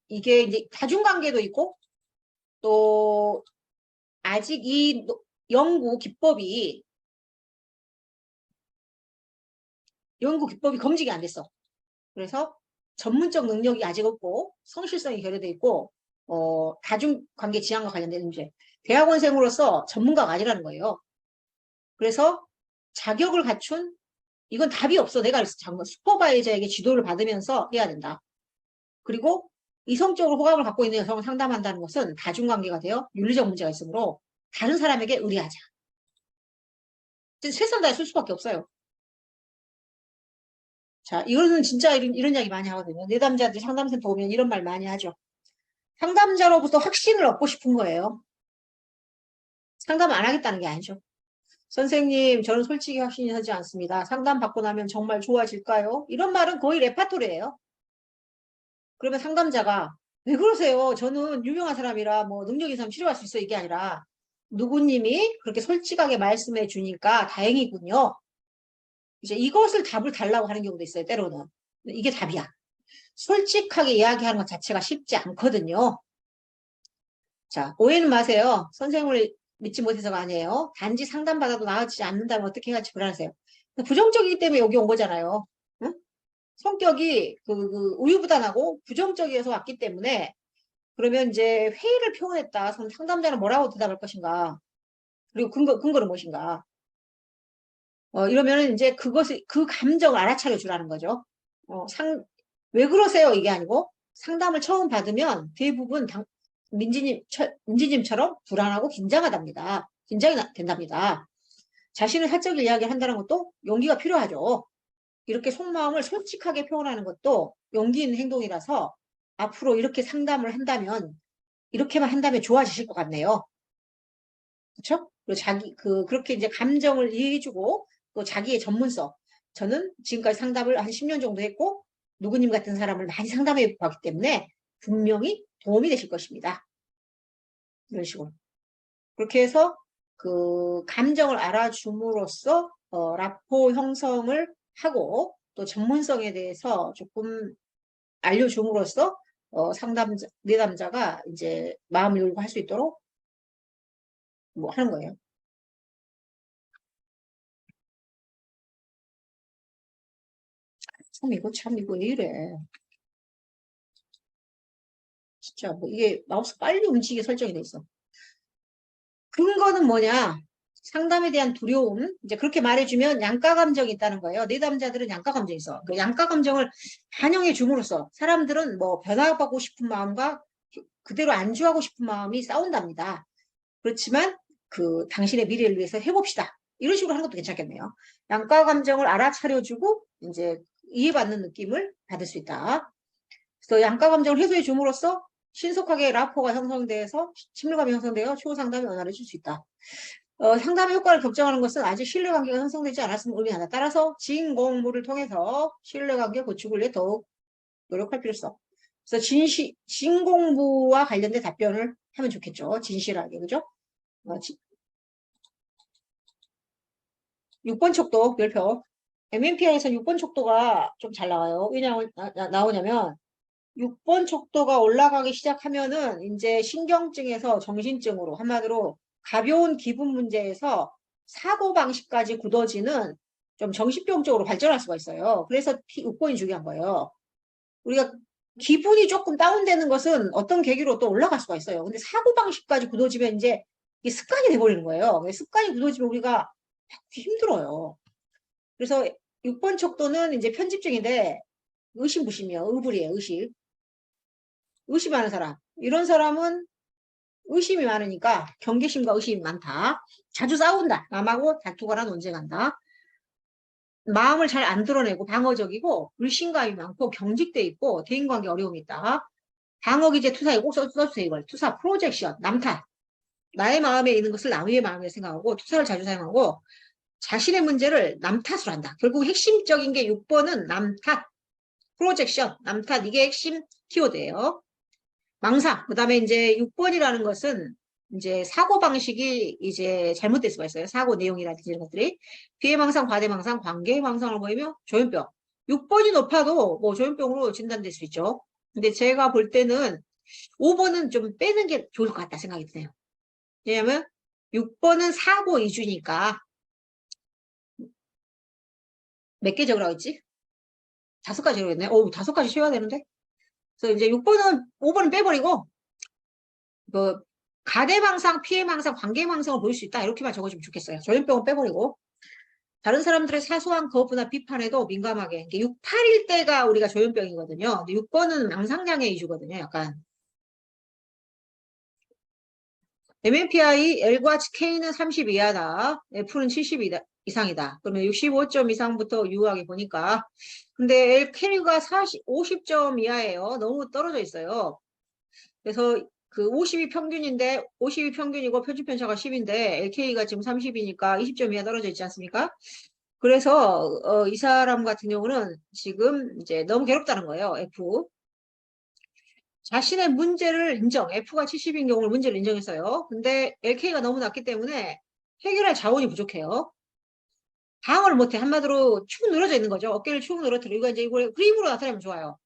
이게 이제 다중관계도 있고 또 아직 이 연구 기법이 검증이 안 됐어. 그래서 전문적 능력이 아직 없고 성실성이 결여돼 있고 다중관계 지향과 관련된 문제. 대학원생으로서 전문가가 아니라는 거예요. 그래서 자격을 갖춘 이건 답이 없어. 내가 슈퍼바이저에게 지도를 받으면서 해야 된다. 그리고 이성적으로 호감을 갖고 있는 여성을 상담한다는 것은 다중관계가 되어 윤리적 문제가 있으므로 다른 사람에게 의뢰하자. 최선 다해 쓸 수밖에 없어요. 자, 이거는 진짜 이런 이야기 많이 하거든요. 내담자들이 상담센터 오면 이런 말 많이 하죠. 상담자로부터 확신을 얻고 싶은 거예요. 상담 안 하겠다는 게 아니죠. 선생님, 저는 솔직히 확신이 서지 않습니다. 상담 받고 나면 정말 좋아질까요? 이런 말은 거의 레파토리예요. 그러면 상담자가 왜 그러세요? 저는 유명한 사람이라 뭐 능력 있는 사람 치료할 수 있어 이게 아니라 누구님이 그렇게 솔직하게 말씀해 주니까 다행이군요. 이제 이것을 답을 달라고 하는 경우도 있어요. 때로는. 이게 답이야. 솔직하게 이야기하는 것 자체가 쉽지 않거든요. 자, 오해는 마세요. 선생님을 믿지 못해서가 아니에요. 단지 상담받아도 나아지지 않는다면 어떻게 해야지 불안하세요. 부정적이기 때문에 여기 온 거잖아요. 응? 성격이 우유부단하고 부정적이어서 왔기 때문에 그러면 이제 회의를 표현했다. 그럼 상담자는 뭐라고 대답할 것인가? 그리고 근거는 무엇인가? 이러면은 이제 그 감정을 알아차려 주라는 거죠. 왜 그러세요? 이게 아니고 상담을 처음 받으면 대부분 민지님처럼 불안하고 긴장하답니다. 긴장이 된답니다. 자신의 사적인 이야기를 한다는 것도 용기가 필요하죠. 이렇게 속마음을 솔직하게 표현하는 것도 용기 있는 행동이라서 앞으로 이렇게 상담을 한다면 이렇게만 한다면 좋아지실 것 같네요. 그렇죠? 그리고 그렇게 이제 감정을 이해해주고 또 자기의 전문성. 저는 지금까지 상담을 한 10년 정도 했고 누구님 같은 사람을 많이 상담해 봤기 때문에 분명히 도움이 되실 것입니다. 이런 식으로. 그렇게 해서 그 감정을 알아줌으로써 라포 형성을 하고 또 전문성에 대해서 조금 알려줌으로써 내담자가 이제 마음을 열고 할 수 있도록 뭐 하는 거예요. 참 이거 왜 이래. 진짜 뭐 이게 마우스 빨리 움직이게 설정이 돼 있어. 근거는 뭐냐? 상담에 대한 두려움. 이제 그렇게 말해주면 양가 감정이 있다는 거예요. 내담자들은 양가 감정이 있어. 그 양가 감정을 반영해 줌으로써 사람들은 뭐 변화받고 싶은 마음과 그대로 안주하고 싶은 마음이 싸운답니다. 그렇지만 당신의 미래를 위해서 해봅시다. 이런 식으로 하는 것도 괜찮겠네요. 양가 감정을 알아차려주고 이제 이해받는 느낌을 받을 수 있다. 그래서 양가 감정을 해소해 줌으로써 신속하게 라포가 형성돼서 친밀감이 형성되어 추후 상담이 원활해질 수 있다. 상담의 효과를 결정하는 것은 아직 신뢰관계가 형성되지 않았음을 의미한다. 따라서 지인 공부를 통해서 신뢰관계 구축을 위해 더욱 노력할 필요성. 그래서 진공부와 관련된 답변을 하면 좋겠죠. 진실하게, 그죠? 6번 척도 별표. MMPI에서 6번 척도가 좀 잘 나와요. 왜냐하면 나오냐면 6번 척도가 올라가기 시작하면은 이제 신경증에서 정신증으로 한마디로 가벼운 기분 문제에서 사고방식까지 굳어지는 좀 정신병 쪽으로 발전할 수가 있어요. 그래서 6번이 중요한 거예요. 우리가 기분이 조금 다운되는 것은 어떤 계기로 또 올라갈 수가 있어요. 근데 사고방식까지 굳어지면 이제 이게 습관이 돼버리는 거예요. 습관이 굳어지면 우리가 힘들어요. 그래서 6번 척도는 이제 편집증인데 의심부심이요. 의불이에요. 의심하는 사람. 이런 사람은 의심이 많으니까 경계심과 의심이 많다. 자주 싸운다. 남하고 다투거나 논쟁한다. 마음을 잘 안 드러내고 방어적이고 불신감이 많고 경직돼 있고 대인관계 어려움이 있다. 방어기제 투사에 꼭 써주세요. 이걸. 투사 프로젝션 남탓. 나의 마음에 있는 것을 남의 마음에 생각하고 투사를 자주 사용하고 자신의 문제를 남탓으로 한다. 결국 핵심적인 게 6번은 남탓, 프로젝션, 남탓 이게 핵심 키워드예요. 망상. 그다음에 이제 6번이라는 것은 이제 사고 방식이 이제 잘못될 수가 있어요. 사고 내용이라든지 이런 것들이 비해망상, 과대망상, 관계망상을 보이며 조현병. 6번이 높아도 뭐 조현병으로 진단될 수 있죠. 근데 제가 볼 때는 5번은 좀 빼는 게 좋을 것 같다 생각이 드네요. 왜냐면 6번은 사고 이주니까 몇 개 적으라고 했지? 5가지 적으라고 했네. 오, 5가지 채워야 되는데. 그래서 이제 5번은 빼버리고 그 가대망상, 피해망상, 관계망상을 보일 수 있다. 이렇게만 적어주면 좋겠어요. 조현병은 빼버리고. 다른 사람들의 사소한 거부나 비판에도 민감하게. 6, 8일 때가 우리가 조현병이거든요. 근데 6번은 망상장애 이주거든요. 약간. MMPI L과 K는 30 이하다. F는 70 이상이다. 그러면 65점 이상부터 유효하게 보니까. 근데 LK가 50점 이하예요. 너무 떨어져 있어요. 그래서 그 50이 평균인데 50이 평균이고 표준편차가 10인데 LK가 지금 30이니까 20점 이하 떨어져 있지 않습니까? 그래서 이 사람 같은 경우는 지금 이제 너무 괴롭다는 거예요. F. 자신의 문제를 인정. F가 70인 경우는 문제를 인정했어요. 근데 LK가 너무 낮기 때문에 해결할 자원이 부족해요. 방어를 못해. 한마디로 축 늘어져 있는 거죠. 어깨를 축 늘어뜨리고 이거 이제 이걸 그림으로 나타내면 좋아요.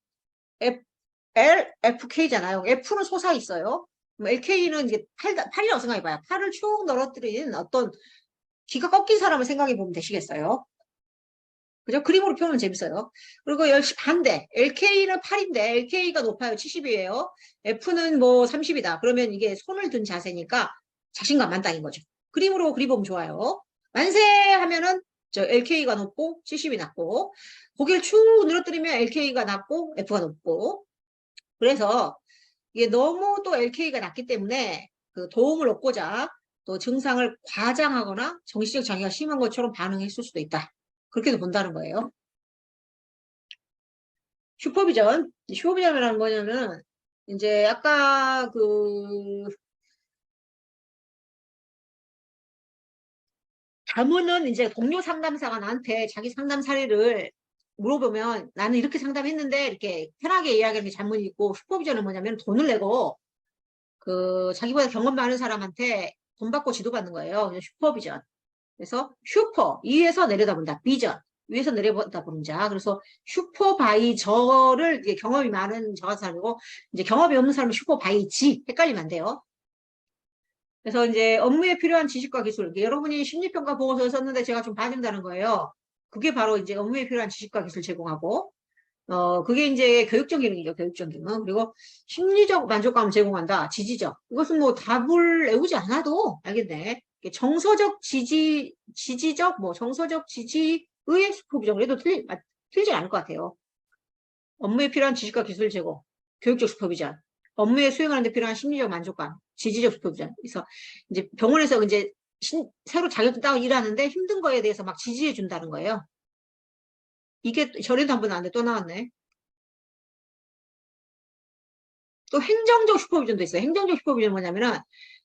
LFK잖아요. F는 솟아 있어요. LK는 이제 팔이라고 생각해봐요. 팔을 축 늘어뜨리는 어떤 기가 꺾인 사람을 생각해 보면 되시겠어요. 그죠? 그림으로 표현은 재밌어요. 그리고 반대. LK는 8인데 LK가 높아요. 70이에요. F는 뭐 30이다. 그러면 이게 손을 든 자세니까 자신감 만땅인 거죠. 그림으로 그려보면 좋아요. 만세 하면은 저 LK가 높고 70이 낮고 고개를 축 늘어뜨리면 LK가 낮고 F가 높고 그래서 이게 너무 또 LK가 낮기 때문에 그 도움을 얻고자 또 증상을 과장하거나 정신적 장애가 심한 것처럼 반응했을 수도 있다. 그렇게도 본다는 거예요. 슈퍼비전. 슈퍼비전이라는 거냐면 이제 아까 그 자문은 이제 동료 상담사가 나한테 자기 상담 사례를 물어보면 나는 이렇게 상담했는데 이렇게 편하게 이야기하는 게 자문이 있고 슈퍼비전은 뭐냐면 돈을 내고 그 자기보다 경험 많은 사람한테 돈 받고 지도받는 거예요. 슈퍼비전. 그래서 슈퍼 위에서 내려다본다. 비전 위에서 내려다보는 자. 그래서 슈퍼바이저를 이제 경험이 많은 저 같은 사람이고 이제 경험이 없는 사람은 슈퍼바이지 헷갈리면 안 돼요. 그래서 이제 업무에 필요한 지식과 기술. 여러분이 심리평가 보고서를 썼는데 제가 좀 봐준다는 거예요. 그게 바로 이제 업무에 필요한 지식과 기술 제공하고 그게 이제 교육적 기능이죠, 교육적 기능. 그리고 심리적 만족감을 제공한다, 지지적. 이것은 뭐 답을 외우지 않아도 알겠네. 정서적 지지적, 뭐 정서적 지지의 슈퍼비전. 그래도 틀리지 않을 것 같아요. 업무에 필요한 지식과 기술 제공, 교육적 슈퍼비전. 업무에 수행하는 데 필요한 심리적 만족감, 지지적 슈퍼비전. 그래서 이제 병원에서 이제 새로 자격증 따고 일하는데 힘든 거에 대해서 막 지지해 준다는 거예요. 이게 전에도 한 번 나왔는데 또 나왔네. 또 행정적 슈퍼비전도 있어요. 행정적 슈퍼비전 뭐냐면은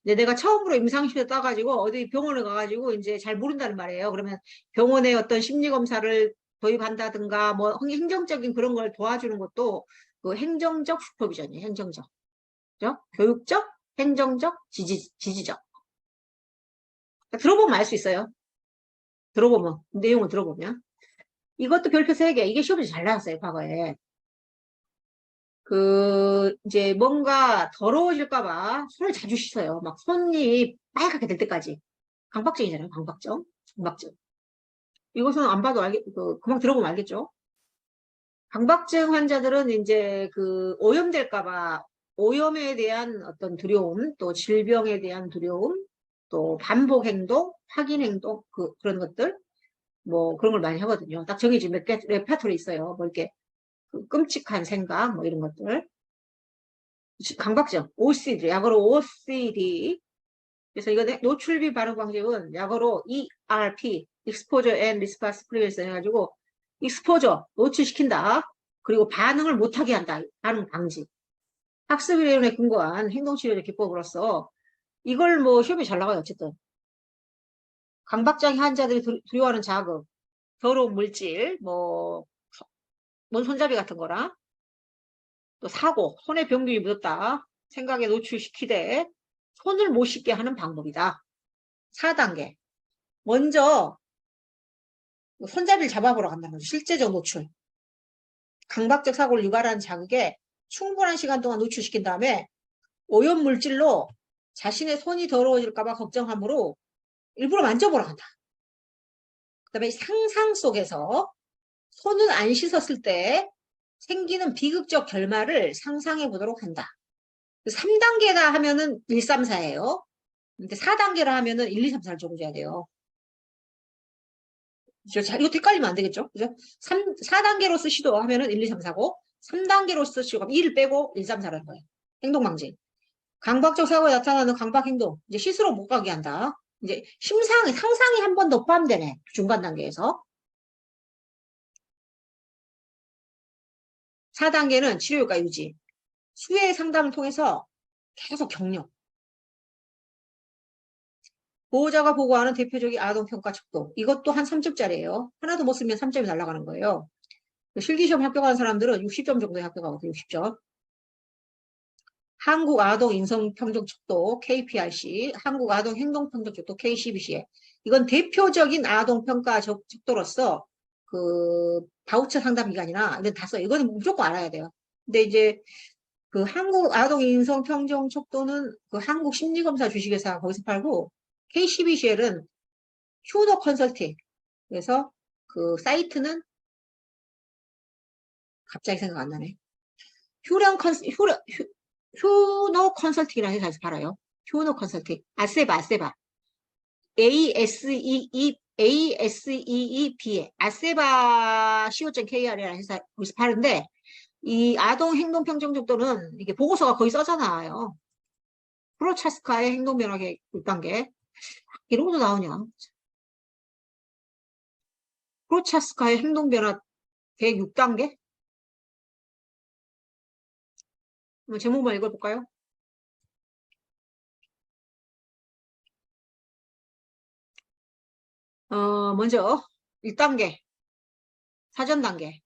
이제 내가 처음으로 임상시험을 따가지고 어디 병원에 가가지고 이제 잘 모른다는 말이에요. 그러면 병원에 어떤 심리검사를 도입한다든가 뭐 행정적인 그런 걸 도와주는 것도 그 행정적 슈퍼비전이에요. 행정적. 그죠? 교육적, 행정적, 지지적. 들어보면 알 수 있어요. 들어보면, 내용을 들어보면. 이것도 별표 3개. 이게 시험에서 잘 나왔어요, 과거에. 이제 뭔가 더러워질까봐 손을 자주 씻어요. 막 손이 빨갛게 될 때까지. 강박증이잖아요, 강박증. 강박증. 이것은 안 봐도 금방 들어보면 알겠죠? 강박증 환자들은 이제 오염될까봐 오염에 대한 어떤 두려움, 또 질병에 대한 두려움, 또 반복 행동, 확인 행동, 그런 것들, 뭐 그런 걸 많이 하거든요. 딱 정해진 몇 개 레파토리 있어요. 뭐 이렇게 끔찍한 생각, 뭐 이런 것들. 강박증, OCD, 약어로 OCD. 그래서 이거 노출비 발응 방식은 약어로 ERP, Exposure and Response Prevention 해가지고 익스포저, 노출시킨다. 그리고 반응을 못하게 한다. 반응 방지. 학습이론에 근거한 행동치료적 기법으로서 이걸 뭐 시험에 잘 나가요. 어쨌든. 강박장애 환자들이 두려워하는 자극, 더러운 물질, 뭔 손잡이 같은 거랑 또 사고, 손에 병균이 묻었다. 생각에 노출시키되 손을 못 씻게 하는 방법이다. 4단계. 먼저 손잡이를 잡아보러 간다는 거죠. 실제적 노출. 강박적 사고를 유발하는 자극에 충분한 시간 동안 노출시킨 다음에 오염물질로 자신의 손이 더러워질까봐 걱정하므로 일부러 만져보러 간다. 그 다음에 상상 속에서 손은 안 씻었을 때 생기는 비극적 결말을 상상해 보도록 한다. 3단계다 하면은 1, 3, 4예요. 근데 4단계라 하면은 1, 2, 3, 4를 적어줘야 돼요. 이거 헷갈리면 안 되겠죠? 그죠? 4단계로 쓰시도 하면은 1, 2, 3, 4고 3단계로 쓰시고 2를 빼고 1, 3, 4라는 거예요. 행동방지. 강박적 사고에 나타나는 강박 행동. 이제 시스로 못 가게 한다. 이제 상상이 한 번 더 포함되네. 중간 단계에서. 4단계는 치료효과 유지. 수혜 상담을 통해서 계속 격려. 보호자가 보고하는 대표적인 아동평가 척도. 이것도 한 3점짜리예요. 하나도 못 쓰면 3점이 날아가는 거예요. 실기시험 합격하는 사람들은 60점 정도에 합격하거든요. 60점. 한국아동인성평등척도 KPRC, 한국아동행동평등척도 KCBC에. 이건 대표적인 아동평가 척도로서 그 바우처 상담기관이나 이런 다 써요. 이거는 무조건 알아야 돼요. 근데 이제 그 한국아동인성평등척도는 그 한국심리검사 주식회사 거기서 팔고 KCBCL은 휴너 컨설팅. 그래서 그 사이트는 갑자기 생각 안 나네. 휴너 컨설팅이라는 회사에서 팔아요. 휴너 컨설팅. 아세바. ASEEBA. 아세바 co.kr이라는 회사에서 파는데, 이 아동행동평등정도는 이게 보고서가 거의 써잖아요. 프로차스카의 행동변화계 6단계. 이런 것도 나오냐. 프로차스카의 행동변화 계획 6단계? 제목만 읽어볼까요? 먼저 1단계, 사전 단계,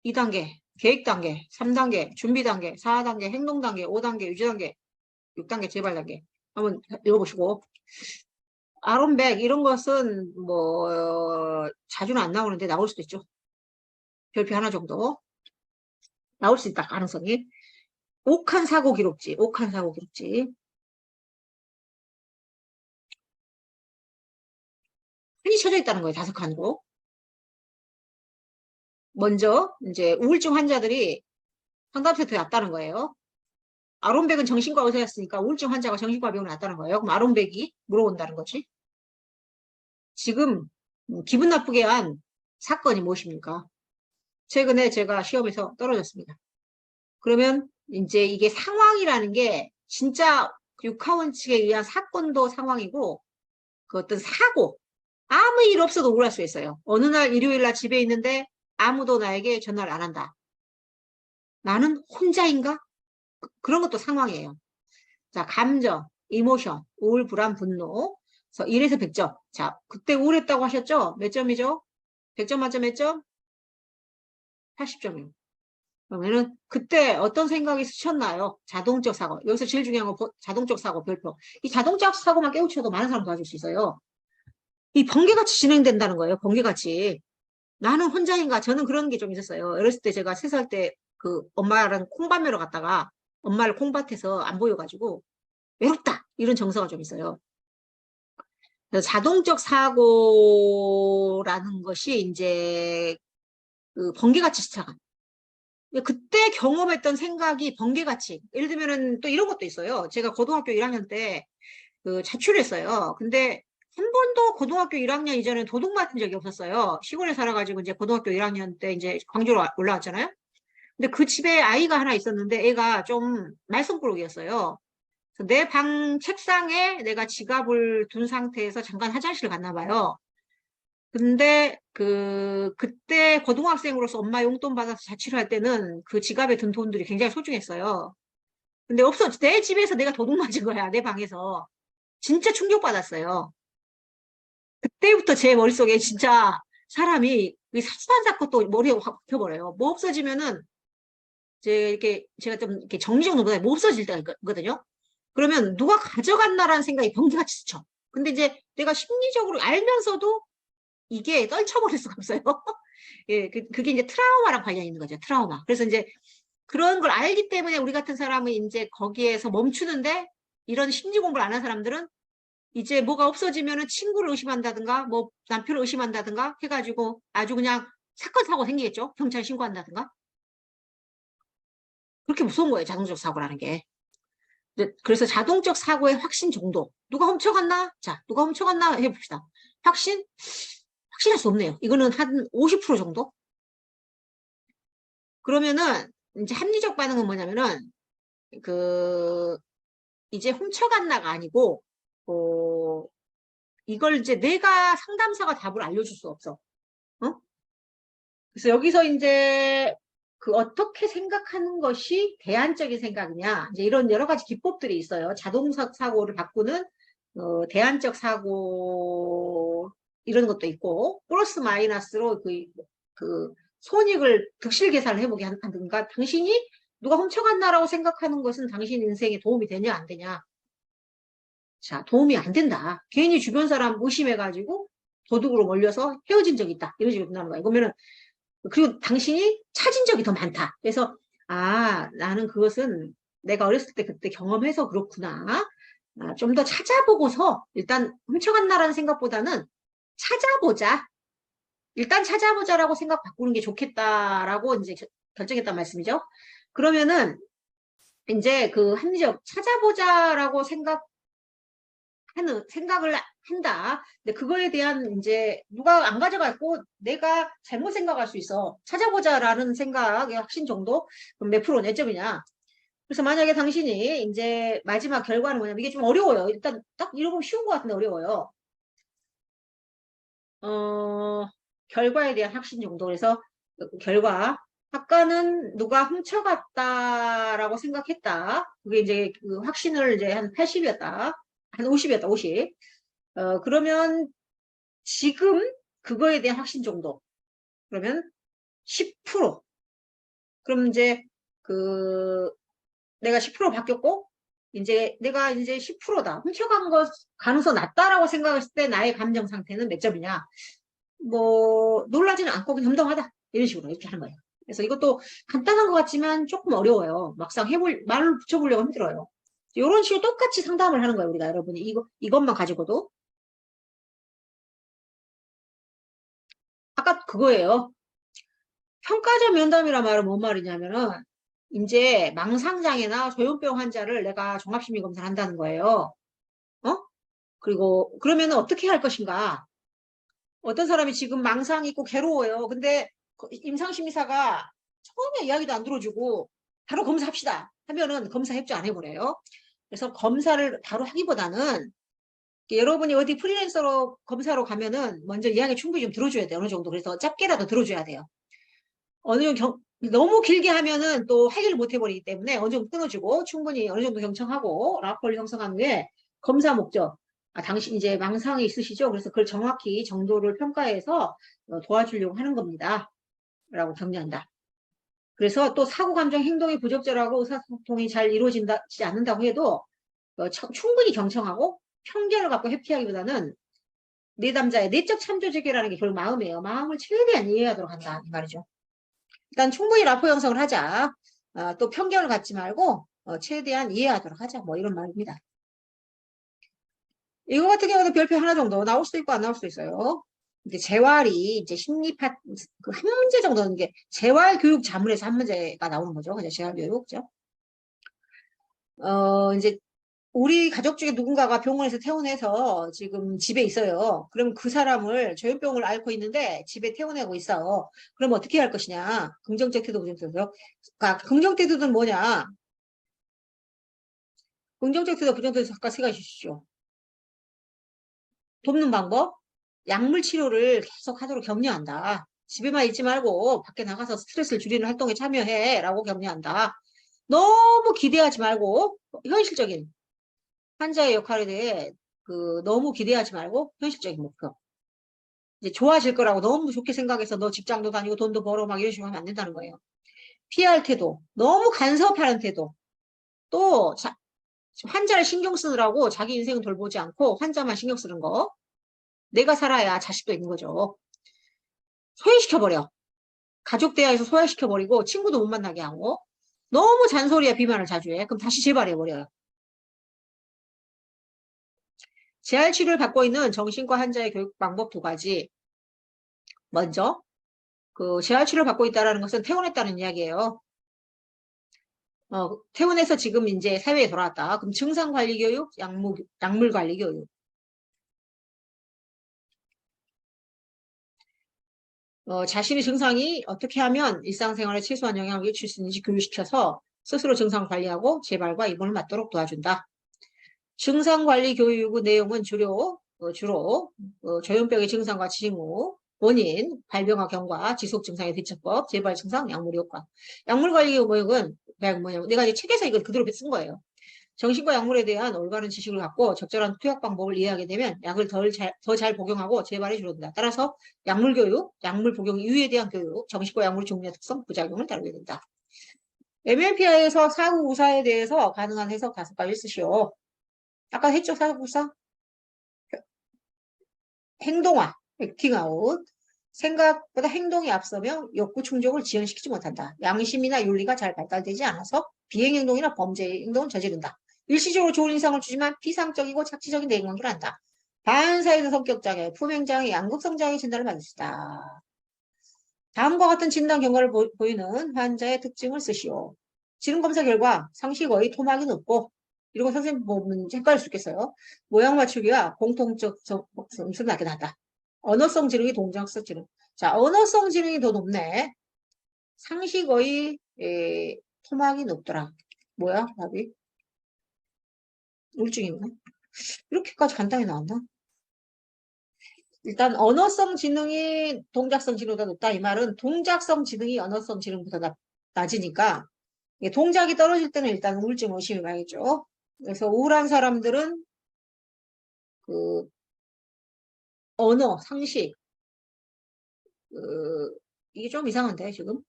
2단계, 계획 단계, 3단계, 준비 단계, 4단계, 행동 단계, 5단계, 유지 단계, 6단계, 재발 단계. 한번 읽어보시고. 아론백 이런 것은 뭐 자주는 안 나오는데 나올 수도 있죠. 별표 하나 정도 나올 수 있다 가능성이. 옥한 사고 기록지, 옥한 사고 기록지. 흔히 쳐져 있다는 거예요. 5칸으로. 먼저 이제 우울증 환자들이 상담 센터에 왔다는 거예요. 아론백은 정신과 의사였으니까 우울증 환자가 정신과 병원에 왔다는 거예요. 그럼 아론백이 물어본다는 거지. 지금 기분 나쁘게 한 사건이 무엇입니까? 최근에 제가 시험에서 떨어졌습니다. 그러면 이제 이게 상황이라는 게 진짜 육하원칙에 의한 사건도 상황이고 그 어떤 사고, 아무 일 없어도 우울할 수 있어요. 어느 날 일요일 날 집에 있는데 아무도 나에게 전화를 안 한다. 나는 혼자인가? 그런 것도 상황이에요. 자, 감정, 이모션, 우울, 불안, 분노. 그래서 1에서 100점. 자, 그때 우울했다고 하셨죠? 몇 점이죠? 100점 만점 몇 점? 80점이요. 그러면은 그때 어떤 생각이 스쳤나요? 자동적 사고. 여기서 제일 중요한 건 자동적 사고 별표. 이 자동적 사고만 깨우쳐도 많은 사람 도와줄 수 있어요. 이 번개같이 진행된다는 거예요. 번개같이. 나는 혼자인가? 저는 그런 게 좀 있었어요. 어렸을 때 제가 3살 때 그 엄마랑 콩밭 매러 갔다가 엄마를 콩밭에서 안 보여가지고 외롭다. 이런 정서가 좀 있어요. 그래서 자동적 사고라는 것이 이제 그 번개같이 시작한. 그때 경험했던 생각이 번개같이. 예를 들면은 또 이런 것도 있어요. 제가 고등학교 1학년 때 그 자취했어요. 근데 한 번도 고등학교 1학년 이전에 도둑 맞은 적이 없었어요. 시골에 살아가지고 이제 고등학교 1학년 때 이제 광주로 올라왔잖아요. 근데 그 집에 아이가 하나 있었는데 애가 좀 말썽꾸러기였어요. 내 방 책상에 내가 지갑을 둔 상태에서 잠깐 화장실을 갔나 봐요. 근데 그때 고등학생으로서 엄마 용돈 받아서 자취를 할 때는 그 지갑에 든 돈들이 굉장히 소중했어요. 근데 없어. 내 집에서 내가 도둑 맞은 거야. 내 방에서. 진짜 충격받았어요. 그때부터 제 머릿속에 진짜 사람이 사소한 사건도 머리에 확 박혀버려요. 뭐 없어지면은 제가 좀 이렇게 정리정돈보다 뭐 없어질 때가 있거든요. 그러면 누가 가져갔나라는 생각이 번개같이 스쳐. 근데 이제 내가 심리적으로 알면서도 이게 떨쳐버릴 수가 없어요. 예, 그게 이제 트라우마랑 관련이 있는 거죠. 트라우마. 그래서 이제 그런 걸 알기 때문에 우리 같은 사람은 이제 거기에서 멈추는데 이런 심리 공부를 안 한 사람들은 이제 뭐가 없어지면은 친구를 의심한다든가 뭐 남편을 의심한다든가 해가지고 아주 그냥 사건 사고 생기겠죠. 경찰 신고한다든가. 그렇게 무서운 거예요. 자동적 사고라는 게. 그래서 자동적 사고의 확신 정도. 누가 훔쳐갔나? 자, 누가 훔쳐갔나 해봅시다. 확신할 수 없네요. 이거는 한 50% 정도? 그러면은 이제 합리적 반응은 뭐냐면은 그 이제 훔쳐갔나가 아니고 이걸 이제 내가 상담사가 답을 알려줄 수 없어. 어? 그래서 여기서 이제 그 어떻게 생각하는 것이 대안적인 생각이냐 이제 이런 여러 가지 기법들이 있어요. 자동적 사고를 바꾸는 대안적 사고 이런 것도 있고 플러스 마이너스로 그 손익을 득실 계산을 해보게 한다든가 당신이 누가 훔쳐갔나라고 생각하는 것은 당신 인생에 도움이 되냐 안 되냐. 자, 도움이 안 된다. 괜히 주변 사람 의심해가지고 도둑으로 몰려서 헤어진 적이 있다. 이런 식으로 나는 거야. 그러면은 그리고 당신이 찾은 적이 더 많다. 그래서 나는 그것은 내가 어렸을 때 그때 경험해서 그렇구나. 좀 더 찾아보고서 일단 훔쳐갔나라는 생각보다는 찾아보자. 일단 찾아보자라고 생각 바꾸는 게 좋겠다라고 이제 결정했단 말씀이죠. 그러면은 이제 그 합리적 찾아보자라고 생각을 한다. 근데 그거에 대한 이제 누가 안 가져갔고 내가 잘못 생각할 수 있어. 찾아보자라는 생각의 확신 정도? 그럼 몇 프로 몇 점이냐? 그래서 만약에 당신이 이제 마지막 결과는 뭐냐면 이게 좀 어려워요. 일단 딱 읽어보면 쉬운 것 같은데 어려워요. 결과에 대한 확신 정도. 그래서 결과. 아까는 누가 훔쳐갔다라고 생각했다. 그게 이제 그 확신을 이제 한 80이었다. 한 50이었다, 50. 그러면 지금 그거에 대한 확신 정도. 그러면 10%. 그럼 이제 내가 10% 바뀌었고, 이제 내가 이제 10%다. 훔쳐간 것 가능성 낮다라고 생각했을 때 나의 감정 상태는 몇 점이냐. 뭐, 놀라지는 않고 그냥 덤덤하다. 이런 식으로 이렇게 하는 거예요. 그래서 이것도 간단한 것 같지만 조금 어려워요. 막상 말을 붙여보려고 힘들어요. 이런 식으로 똑같이 상담을 하는 거예요. 우리가 여러분이 이것만 가지고도. 아까 그거예요. 평가적 면담이란 말은 뭔 말이냐면은 이제 망상장애나 조현병 환자를 내가 종합심리검사를 한다는 거예요. 그리고 그러면은 어떻게 할 것인가? 어떤 사람이 지금 망상이 있고 괴로워요. 근데 임상심리사가 처음에 이야기도 안 들어주고 바로 검사합시다 하면은 검사 협조 안 해버려요. 그래서 검사를 바로 하기보다는 여러분이 어디 프리랜서로 검사로 가면은 먼저 이야기 충분히 좀 들어줘야 돼요. 어느 정도. 그래서 짧게라도 들어줘야 돼요. 어느 정도 너무 길게 하면은 또 해결을 못 해버리기 때문에 어느 정도 끊어주고 충분히 어느 정도 경청하고 라폴을 형성한 후에 검사 목적. 당신 이제 망상이 있으시죠? 그래서 그걸 정확히 정도를 평가해서 도와주려고 하는 겁니다. 라고 격려한다. 그래서 또 사고, 감정, 행동이 부적절하고 의사소통이 잘 이루어지지 않는다고 해도 충분히 경청하고 편견을 갖고 회피하기보다는 내담자의 내적 참조적이라는 게 결국 마음이에요. 마음을 최대한 이해하도록 한다. 이 말이죠. 일단 충분히 라포 형성을 하자. 또 편견을 갖지 말고 최대한 이해하도록 하자. 뭐 이런 말입니다. 이거 같은 경우는 별표 하나 정도 나올 수도 있고 안 나올 수도 있어요. 이제 재활이 이제 심리파 한 문제 정도는 게 재활 교육 자문에서 한 문제가 나오는 거죠. 그냥 재활 교육, 그죠? 이제 우리 가족 중에 누군가가 병원에서 퇴원해서 지금 집에 있어요. 그럼 그 사람을 조현병을 앓고 있는데 집에 퇴원하고 있어. 그럼 어떻게 할 것이냐? 긍정적 태도, 부정적 태도. 그러니까 긍정 태도는 뭐냐? 긍정적 태도, 부정적 태도 각각 세 가지 주시죠. 돕는 방법, 약물 치료를 계속 하도록 격려한다. 집에만 있지 말고 밖에 나가서 스트레스를 줄이는 활동에 참여해 라고 격려한다. 너무 기대하지 말고 현실적인 환자의 역할에 대해 너무 기대하지 말고 현실적인 목표. 이제 좋아질 거라고 너무 좋게 생각해서 너 직장도 다니고 돈도 벌어 막 이런 식으로 하면 안 된다는 거예요. 피할 태도, 너무 간섭하는 태도. 또 환자를 신경 쓰느라고 자기 인생은 돌보지 않고 환자만 신경 쓰는 거. 내가 살아야 자식도 있는 거죠. 소외시켜버려. 가족 대화에서 소외시켜버리고 친구도 못 만나게 하고. 너무 잔소리야, 비만을 자주 해. 그럼 다시 재발해버려요. 재활 치료를 받고 있는 정신과 환자의 교육 방법 두 가지. 먼저, 그 재활 치료를 받고 있다는 것은 퇴원했다는 이야기예요. 퇴원해서 지금 이제 사회에 돌아왔다. 그럼 증상관리교육, 약물관리교육. 자신의 증상이 어떻게 하면 일상생활에 최소한 영향을 미칠 수 있는지 교육시켜서 스스로 증상 관리하고 재발과 입원을 막도록 도와준다. 증상관리 교육의 내용은 주로 조현병의 증상과 징후, 원인, 발병과 경과, 지속 증상의 대처법, 재발 증상, 약물 효과. 약물 관리 교육은 뭐냐면 내가 이제 책에서 이걸 그대로 쓴 거예요. 정신과 약물에 대한 올바른 지식을 갖고 적절한 투약 방법을 이해하게 되면 약을 더 잘 복용하고 재발이 줄어든다. 따라서 약물 교육, 약물 복용 이유에 대한 교육, 정신과 약물의 종류의 특성, 부작용을 다루게 된다. MMPI에서 사후구사에 대해서 가능한 해석 5가지 쓰시오. 아까 했죠, 사후구사? 행동화, 액팅아웃. 생각보다 행동이 앞서며 욕구 충족을 지연시키지 못한다. 양심이나 윤리가 잘 발달되지 않아서 비행행동이나 범죄 행동을 저지른다. 일시적으로 좋은 인상을 주지만 피상적이고 착취적인 대인관계를 한다. 반사회적 성격장애, 품행장애, 양극성장애 진단을 받을 수 있다. 다음과 같은 진단 경과를 보이는 환자의 특징을 쓰시오. 지능검사 결과 상식의 토막이 높고 이런 거 선생님 보면 헷갈릴 수 있겠어요. 모양 맞추기와 공통적 점수를 낮게 나왔다. 언어성 지능이 동작성 지능. 자, 언어성 지능이 더 높네. 상식의 토막이 높더라. 뭐야, 답이? 우울증이구나. 이렇게까지 간단히 나왔나? 일단 언어성 지능이 동작성 지능보다 높다. 이 말은 동작성 지능이 언어성 지능보다 낮으니까 동작이 떨어질 때는 일단 우울증 의심이 많겠죠. 그래서 우울한 사람들은 그 언어, 상식, 이게 좀 이상한데 지금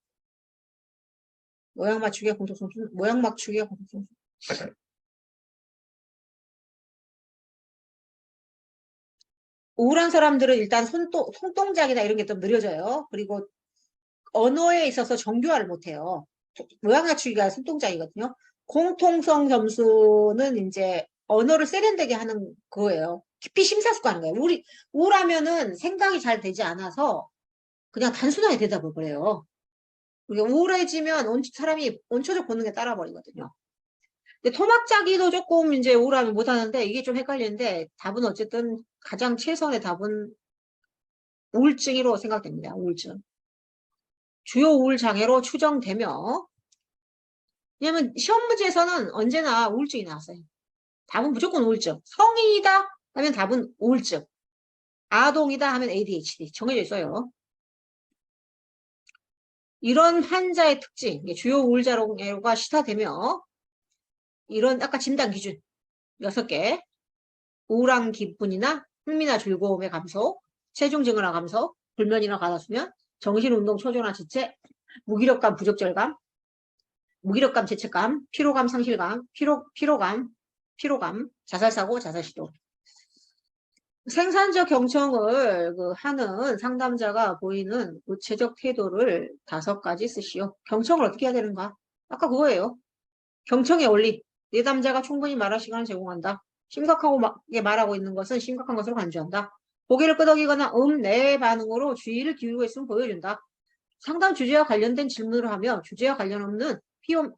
모양 맞추기가 공통성, 모양 맞추기가 공통성. 우울한 사람들은 일단 손동작이나 이런 게 좀 느려져요. 그리고 언어에 있어서 정교화를 못해요. 모양 맞추기가 손동작이거든요. 공통성 점수는 이제 언어를 세련되게 하는 거예요. 깊이 심사숙고하는 거예요. 우울하면은 생각이 잘 되지 않아서 그냥 단순하게 대답을 그래요. 그러니까 우울해지면 사람이 원초적 본능에 따라버리거든요. 근데 토막짜기도 조금 이제 우울하면 못하는데 이게 좀 헷갈리는데 답은 어쨌든 가장 최선의 답은 우울증으로 생각됩니다. 우울증. 주요 우울 장애로 추정되며 왜냐면 시험 문제에서는 언제나 우울증이 나왔어요. 답은 무조건 우울증. 성인이다 하면 답은 우울증. 아동이다 하면 ADHD 정해져 있어요. 이런 환자의 특징, 주요 우울 장애가 시사되며 이런 아까 진단 기준 6개 우울한 기분이나 흥미나 즐거움의 감소, 체중 증가나 감소, 불면이나 가다수면, 정신운동 초조나 지체, 무기력감 부적절감, 무기력감 죄책감, 피로감 상실감, 피로감, 자살사고 자살시도. 생산적 경청을 하는 상담자가 보이는 구체적 태도를 5가지 쓰시오. 경청을 어떻게 해야 되는가? 아까 그거예요. 경청의 원리. 내담자가 충분히 말할 시간을 제공한다. 심각하게 말하고 있는 것은 심각한 것으로 간주한다. 고개를 끄덕이거나 네 반응으로 주의를 기울이고 있으면 보여준다. 상담 주제와 관련된 질문을 하며 주제와 관련 없는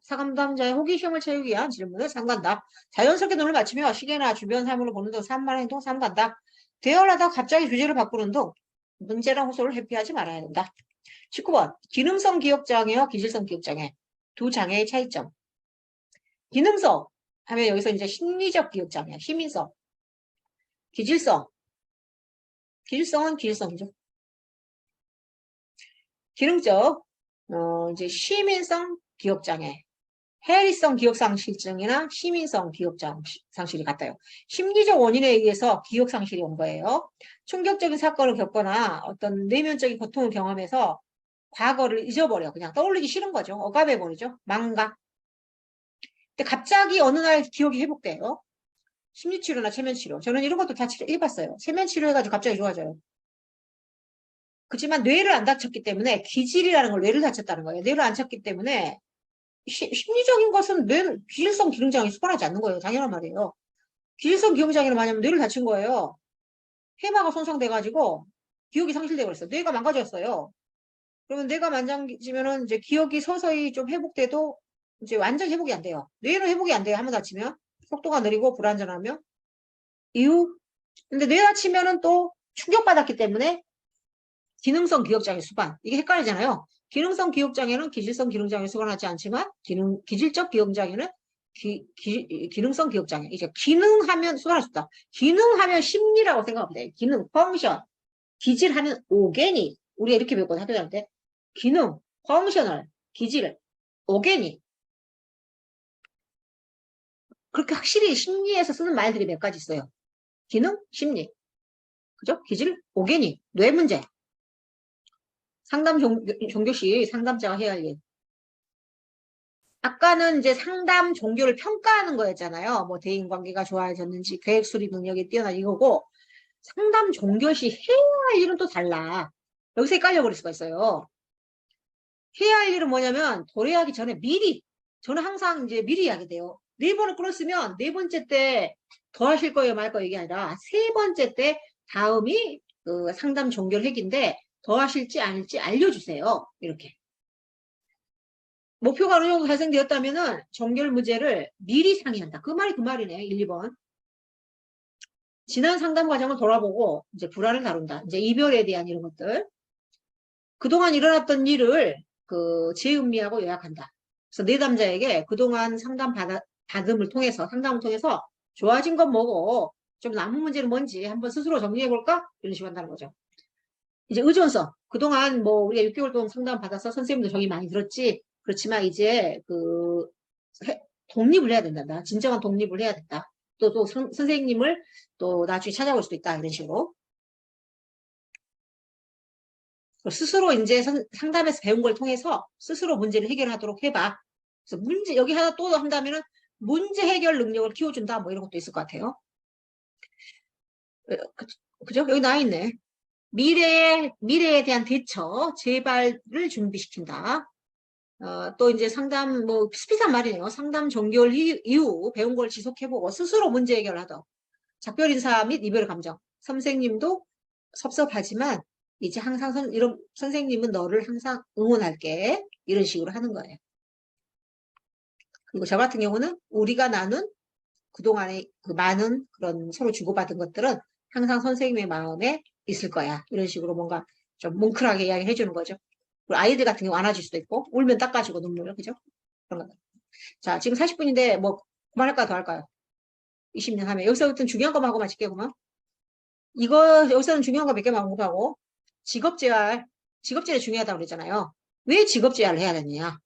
상담자의 호기심을 채우기 위한 질문을 삼간다. 자연스럽게 눈을 맞추며 시계나 주변 사물을 보는 등 산만한 행동 삼간다. 대화를 하다 갑자기 주제를 바꾸는 등 문제나 호소를 회피하지 말아야 된다. 19번 기능성 기억장애와 기질성 기억장애 두 장애의 차이점. 기능성 하면 여기서 이제 심리적 기억장애, 시민성. 기질성은 기질성이죠. 기능적, 이제 시민성 기억장애, 해리성 기억상실증이나 시민성 기억상실이 같아요. 심리적 원인에 의해서 기억상실이 온 거예요. 충격적인 사건을 겪거나 어떤 내면적인 고통을 경험해서 과거를 잊어버려. 그냥 떠올리기 싫은 거죠. 억압해버리죠. 망각. 근데 갑자기 어느 날 기억이 회복돼요. 심리치료나 체면치료. 저는 이런 것도 다 해봤어요. 체면치료 해가지고 갑자기 좋아져요. 그렇지만 뇌를 안 다쳤기 때문에 기질이라는 걸 뇌를 다쳤다는 거예요. 뇌를 안 쳤기 때문에 심리적인 것은 뇌 기질성 기능장애 수반하지 않는 거예요. 당연한 말이에요. 기질성 기능장애는 뭐냐면 뇌를 다친 거예요. 해마가 손상돼가지고 기억이 상실되고 그랬어요. 뇌가 망가졌어요. 그러면 뇌가 만장지면은 이제 기억이 서서히 좀 회복돼도 이제 완전 회복이 안 돼요. 뇌는 회복이 안 돼요. 한번 다치면. 속도가 느리고 불안전하며. 이후, 근데 뇌 다치면은 또 충격받았기 때문에 기능성 기억장애 수반. 이게 헷갈리잖아요. 기능성 기억장애는 기질성 기능장애 수반하지 않지만, 기질적 기억장애는 기능성 기억장애. 이제 기능하면 수반할 수 있다. 기능하면 심리라고 생각하면 돼. 기능, 펑션. 기질하면 오게니. 우리가 이렇게 배웠거든, 학교 다닐 때. 기능, 펑셔널, 기질, 오게니. 그렇게 확실히 심리에서 쓰는 말들이 몇 가지 있어요. 기능, 심리. 그죠? 기질, 오게니, 뇌 문제. 상담 종교시 상담자가 해야 할 일. 아까는 이제 상담 종교를 평가하는 거였잖아요. 뭐 대인관계가 좋아졌는지, 계획 수립 능력이 뛰어난 이거고, 상담 종교시 해야 할 일은 또 달라. 여기서 헷갈려버릴 수가 있어요. 해야 할 일은 뭐냐면 도래하기 전에 미리, 저는 항상 이제 미리 하게 돼요. 4번을 끊었으면 4번째 때 더 하실 거예요 말 거예요 이게 아니라 3번째 때 다음이 그 상담 종결 핵인데 더 하실지 아닐지 알려주세요. 이렇게. 목표가 어느 정도 달성되었다면은 종결 문제를 미리 상의한다. 그 말이 그 말이네. 1, 2번. 지난 상담 과정을 돌아보고 이제 불안을 다룬다. 이제 이별에 대한 이런 것들. 그동안 일어났던 일을 그 재음미하고 요약한다. 그래서 내담자에게 그동안 상담을 통해서 좋아진 건 뭐고 좀 남은 문제는 뭔지 한번 스스로 정리해볼까? 이런 식으로 한다는 거죠. 이제 의존성. 그동안 뭐 우리가 6개월 동안 상담 받아서 선생님도 정이 많이 들었지. 그렇지만 이제 그 독립을 해야 된다. 진정한 독립을 해야 된다. 또 선생님을 또 나중에 찾아올 수도 있다. 이런 식으로. 스스로 이제 상담에서 배운 걸 통해서 스스로 문제를 해결하도록 해봐. 그래서 여기 하나 또 한다면은 문제 해결 능력을 키워준다. 뭐 이런 것도 있을 것 같아요. 그죠? 여기 나와 있네. 미래에 대한 대처, 재발을 준비시킨다. 또 이제 상담, 뭐, 비슷비슷한 말이네요. 상담 종결 이후 배운 걸 지속해보고 스스로 문제 해결하다. 작별 인사 및 이별 감정. 선생님도 섭섭하지만 이제 항상 선생님은 너를 항상 응원할게. 이런 식으로 하는 거예요. 그리고 저 같은 경우는 우리가 나눈 그동안에 그 많은 그런 서로 주고받은 것들은 항상 선생님의 마음에 있을 거야. 이런 식으로 뭔가 좀 뭉클하게 이야기해 주는 거죠. 그리고 아이들 같은 경우 안아줄 수도 있고 울면 닦아주고 눈물을. 그죠? 그런 거. 자, 지금 40분인데 뭐 그만할까 더 할까요? 20년 하면 여기서부터 중요한 것만 하고 마칠게요. 그만. 여기서는 중요한 거 몇 개만 공부하고, 직업재활이 중요하다고 그랬잖아요. 왜 직업재활을 해야 되느냐?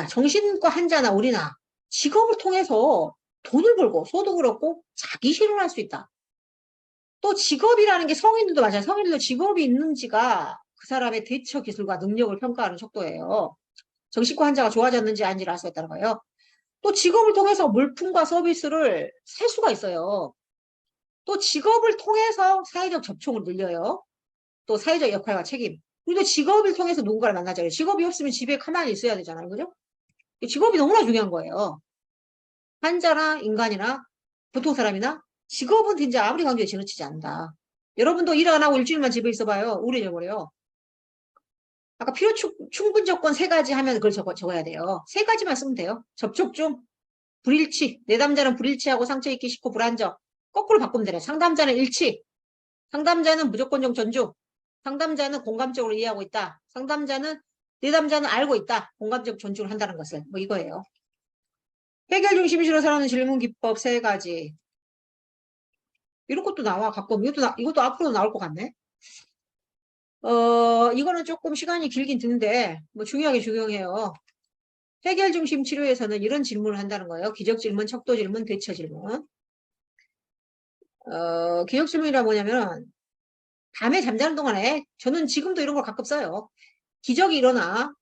정신과 환자나 우리나 직업을 통해서 돈을 벌고 소득을 얻고 자기 실현할 수 있다. 또 직업이라는 게 성인들도 마찬가지예요. 성인들도 직업이 있는지가 그 사람의 대처 기술과 능력을 평가하는 척도예요. 정신과 환자가 좋아졌는지 아닌지를 알 수 있다는 거예요. 또 직업을 통해서 물품과 서비스를 살 수가 있어요. 또 직업을 통해서 사회적 접촉을 늘려요. 또 사회적 역할과 책임. 우리도 직업을 통해서 누군가를 만나잖아요. 직업이 없으면 집에 가만히 있어야 되잖아요. 그죠? 직업이 너무나 중요한 거예요. 환자나 인간이나 보통 사람이나 직업은 진짜 아무리 강조해 지나치지 않는다. 여러분도 일 안 하고 일주일만 집에 있어봐요. 우울해져버려요. 아까 필요 충분 조건 3가지 하면 그걸 적어야 돼요. 3가지만 쓰면 돼요. 접촉 중, 불일치. 내담자는 불일치하고 상처 입기 싫고 불안정. 거꾸로 바꾸면 되네. 상담자는 일치. 상담자는 무조건적 존중. 상담자는 공감적으로 이해하고 있다. 내담자는 알고 있다. 공감적 존중을 한다는 것을. 뭐 이거예요. 해결 중심주로 살아가는 질문 기법 3가지. 이런 것도 나와. 가끔. 이것도 앞으로 나올 것 같네. 이거는 조금 시간이 길긴 드는데, 뭐 중요해요. 해결 중심 치료에서는 이런 질문을 한다는 거예요. 기적 질문, 척도 질문, 대처 질문. 기적 질문이라 뭐냐면, 밤에 잠자는 동안에, 저는 지금도 이런 걸 가끔 써요. 기적이 일어나.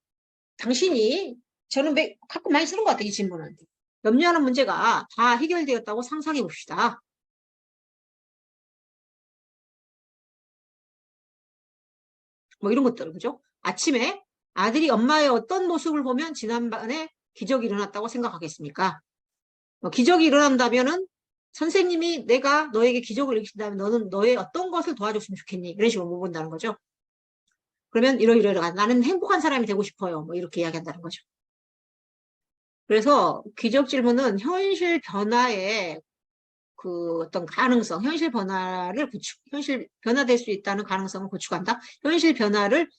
저는 가끔 많이 쓰는 것 같아요. 이 질문은. 염려하는 문제가 다 해결되었다고 상상해 봅시다. 뭐 이런 것들, 그죠? 아침에 아들이 엄마의 어떤 모습을 보면 지난번에 기적이 일어났다고 생각하겠습니까? 기적이 일어난다면은 선생님이 내가 너에게 기적을 일으킨다면 너는 너의 어떤 것을 도와줬으면 좋겠니? 이런 식으로 물어본다는 거죠. 그러면 이러이러한 나는 행복한 사람이 되고 싶어요. 뭐 이렇게 이야기한다는 거죠. 그래서 기적 질문은 현실 변화의 그 어떤 가능성, 현실 변화를 현실 변화될 수 있다는 가능성을 구축한다. 현실 변화를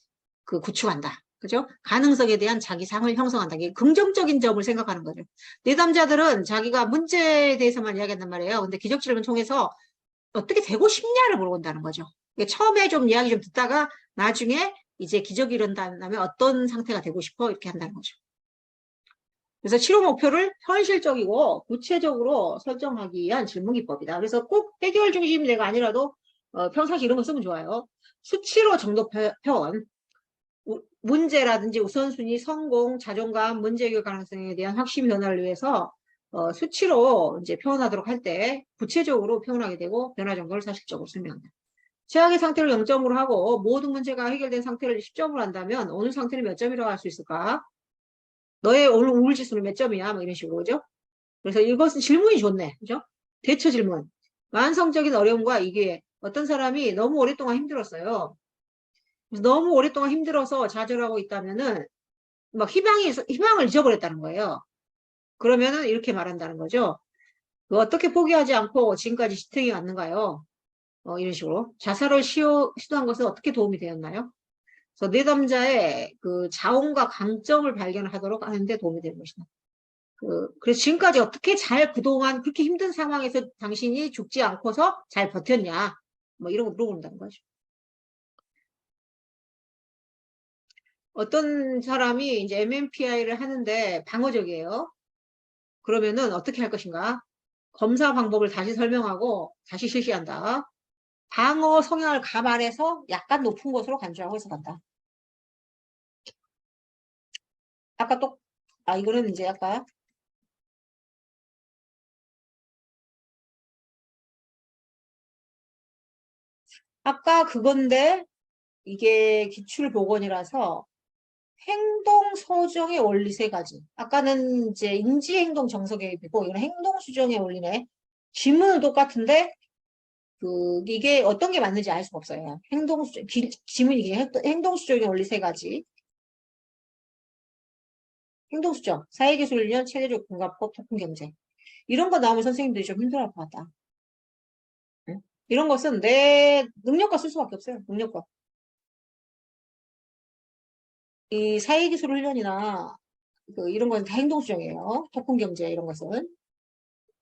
구축한다. 그죠? 가능성에 대한 자기 상을 형성한다. 이게 긍정적인 점을 생각하는 거죠. 내담자들은 자기가 문제에 대해서만 이야기한단 말이에요. 근데 기적 질문 통해서 어떻게 되고 싶냐를 물어본다는 거죠. 처음에 좀 이야기 좀 듣다가 나중에 이제 기적이 일어난다면 어떤 상태가 되고 싶어? 이렇게 한다는 거죠. 그래서 치료 목표를 현실적이고 구체적으로 설정하기 위한 질문 기법이다. 그래서 꼭 해결 중심대가 아니라도 평상시 이런 거 쓰면 좋아요. 수치로 정도 표현, 문제라든지 우선순위, 성공, 자존감, 문제 해결 가능성에 대한 확신 변화를 위해서 수치로 이제 표현하도록 할 때 구체적으로 표현하게 되고 변화 정도를 사실적으로 설명한다. 최악의 상태를 0점으로 하고 모든 문제가 해결된 상태를 10점으로 한다면 오늘 상태는 몇 점이라고 할 수 있을까? 너의 오늘 우울 지수는 몇 점이야? 뭐 이런 식으로, 그죠? 그래서 이것은 질문이 좋네. 그죠? 대처 질문. 만성적인 어려움과 이게 어떤 사람이 너무 오랫동안 힘들었어요. 그래서 너무 오랫동안 힘들어서 좌절하고 있다면은 막 희망을 잊어버렸다는 거예요. 그러면은 이렇게 말한다는 거죠. 어떻게 포기하지 않고 지금까지 지탱해 왔는가요? 이런 식으로. 자살을 시도한 것은 어떻게 도움이 되었나요? 그래서 내담자의 그 자원과 강점을 발견하도록 하는데 도움이 되는 것이다. 그래서 지금까지 어떻게 그동안 그렇게 힘든 상황에서 당신이 죽지 않고서 잘 버텼냐. 뭐 이런 거 물어본다는 거죠. 어떤 사람이 이제 MMPI를 하는데 방어적이에요. 그러면은 어떻게 할 것인가? 검사 방법을 다시 설명하고 다시 실시한다. 방어 성향을 감안해서 약간 높은 곳으로 간주하고 해석한다. 아까 또, 이거는 이제 아까 그건데 이게 기출보건이라서 행동 소정의 원리 세 가지. 아까는 이제 인지행동 정서개입이고 이건 행동 수정의 원리네. 질문은 똑같은데 이게 어떤 게 맞는지 알 수가 없어요. 행동 수정 질문이 이게 행동 수정의 원리 세 가지. 행동 수정, 사회기술 훈련, 체계적 공감법, 토큰 경제. 이런 거 나오면 선생님들이 좀 힘들어할 것 같다. 응? 이런 것은 내 능력과 쓸 수밖에 없어요. 능력과. 이 사회기술 훈련이나 이런 건 다 행동 수정이에요. 토큰 경제 이런 것은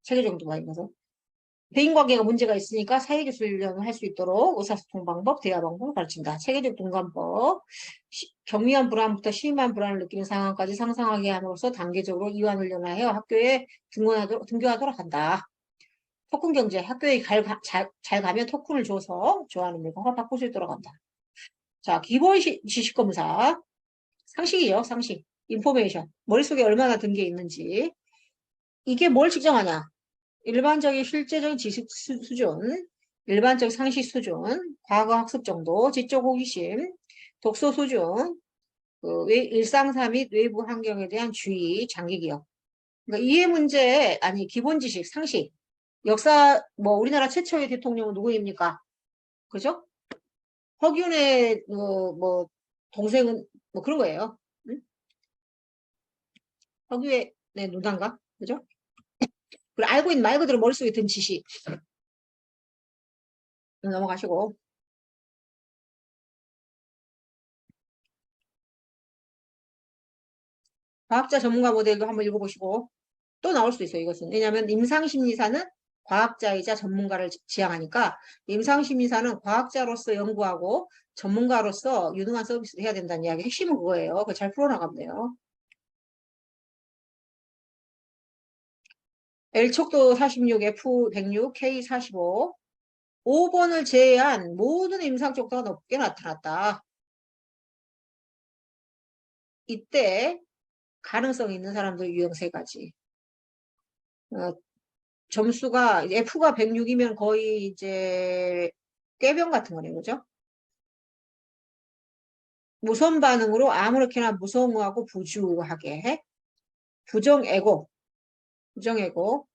체계적도 많이 봐서. 대인관계가 문제가 있으니까 사회기술 훈련을 할 수 있도록 의사소통 방법, 대화 방법을 가르친다. 체계적 동감법, 경미한 불안부터 심한 불안을 느끼는 상황까지 상상하게 함으로써 단계적으로 이완 훈련하여 학교에 등교하도록 한다. 토큰 경제, 학교에 잘 가면 토큰을 줘서 좋아하는 물건을 바꿀 수 있도록 한다. 자, 기본 지식 검사. 상식이요, 상식. 인포메이션. 머릿속에 얼마나 든 게 있는지. 이게 뭘 측정하냐? 일반적인 실제적인 지식 수준, 일반적 상식 수준, 과거 학습 정도, 지적 호기심, 독서 수준, 일상사 및 외부 환경에 대한 주의, 장기 기억. 그러니까 이해 문제, 아니, 기본 지식, 상식. 역사, 뭐, 우리나라 최초의 대통령은 누구입니까? 그죠? 허균의, 동생은, 뭐 그런 거예요. 응? 허균의, 네, 누나인가? 그죠? 그리고 알고 있는 말 그대로 머릿속에 든 지식. 넘어가시고. 과학자 전문가 모델도 한번 읽어보시고. 또 나올 수도 있어요, 이것은. 왜냐하면 임상심리사는 과학자이자 전문가를 지향하니까 임상심리사는 과학자로서 연구하고 전문가로서 유능한 서비스를 해야 된다는 이야기 핵심은 그거예요. 그거 잘 풀어나가면 돼요. L촉도 46, F106, K45 5번을 제외한 모든 임상촉도가 높게 나타났다. 이때 가능성 있는 사람들 유형 세 가지. 어, 점수가 F가 106이면 거의 이제 꾀병 같은 거네, 그죠? 무선 반응으로 아무렇게나 무성하고 부주하게 해. 부정애고. 부정애고.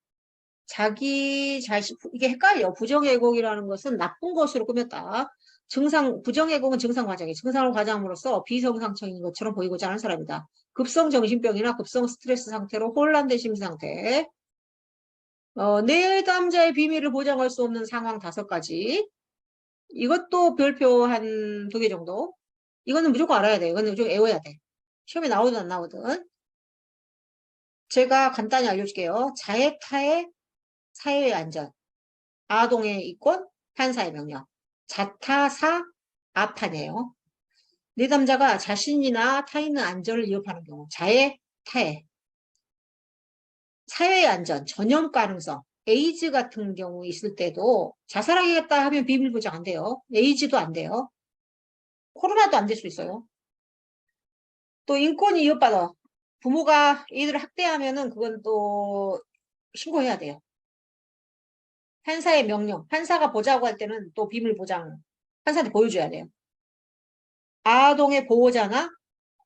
자기 자신, 이게 헷갈려. 부정애곡이라는 것은 나쁜 것으로 꾸몄다. 부정애곡은 증상 과정이에요. 증상을 과장함으로써 비정상적인 것처럼 보이고자 하는 사람이다. 급성 정신병이나 급성 스트레스 상태로 혼란된 심리 상태. 내담자의 비밀을 보장할 수 없는 상황 5가지. 이것도 별표 한 2개 정도. 이거는 무조건 알아야 돼. 이거는 무조건 외워야 돼. 시험에 나오든 안 나오든. 제가 간단히 알려줄게요. 자해, 타해, 사회의 안전, 아동의 이권, 판사의 명령. 자타사, 아판이에요. 내담자가 자신이나 타인의 안전을 위협하는 경우. 자해, 타해. 사회의 안전, 전염 가능성. 에이즈 같은 경우 있을 때도 자살하겠다 하면 비밀 보장 안 돼요. 에이즈도 안 돼요. 코로나도 안 될 수 있어요. 또 인권이 위협받아. 부모가 애들을 학대하면은 그건 또 신고해야 돼요. 판사의 명령. 판사가 보자고 할 때는 또 비밀 보장. 판사한테 보여줘야 돼요. 아동의 보호자나